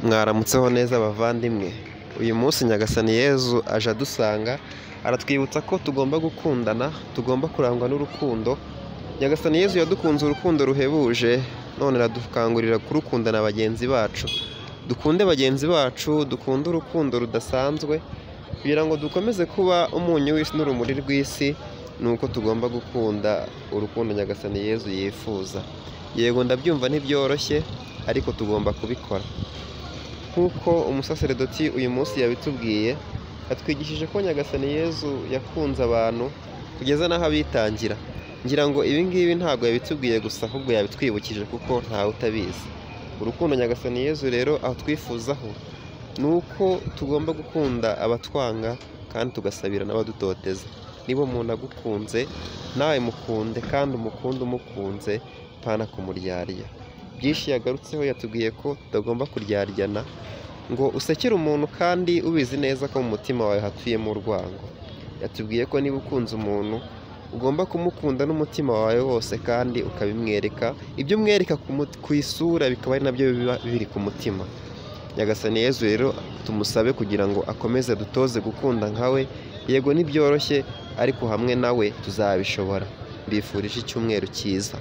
Mwaramutseho neza bavandimwe, uyu munsi Nyagasani Yezu aje adusanga, aratwibutsa ko tugomba gukundana, tugomba kurangwa n'urukundo. Nyagasani Yezu yadukunze urukundo ruhebuje, none aradukangurira kurukunda na bagenzi bacu. Dukunde bagenzi bacu, dukunde urukundo rudasanzwe, kugira ngo dukomeze kuba umunyu w'isi n'urumuri rw'isi. Ni uko tugomba gukunda urukundo Nyagasani Yezu yifuza. Yego ndabyumva ntibyoroshye, ariko tugomba kubikora. Nk'uko umusaseredoti uyu munsi yabitubwiye, atwigishije ko Nyagasani Yezu yakunze abantu kugeza n'aho abitangira. Ngira ngo ibi ngibi ntabwo yabitubwiye gusa, ahubwo yabitwibukije kuko ntawe utabizi. Urukundo Nyagasani Yezu rero aho twifuzaho ni uko tugomba gukunda abatwanga kandi tugasabira n'abadutoteza. Niba umuntu agukunze, nawe mukunde kandi umukunde umukunze, pana kumuryarya. Byinshi yagarutseho, yatubwiye ko tutagomba kuryaryana, ngo usekere umuntu kandi ubizi neza ko mu mutima wawe hatuyemo urwango. Yatubwiye ko niba ukunze umuntu, ugomba kumukunda n'umutima wawe wose kandi ukabimwereka. Ibyo umwereka ku isura bikaba ari nabyo biba biri ku mutima. Nyagasani Yezu rero tumusabe kugira ngo akomeze dutoze gukunda nkawe. Yego ntibyoroshye, ariko hamwe nawe tuzabishobora. Mbifurije icyumweru cyiza.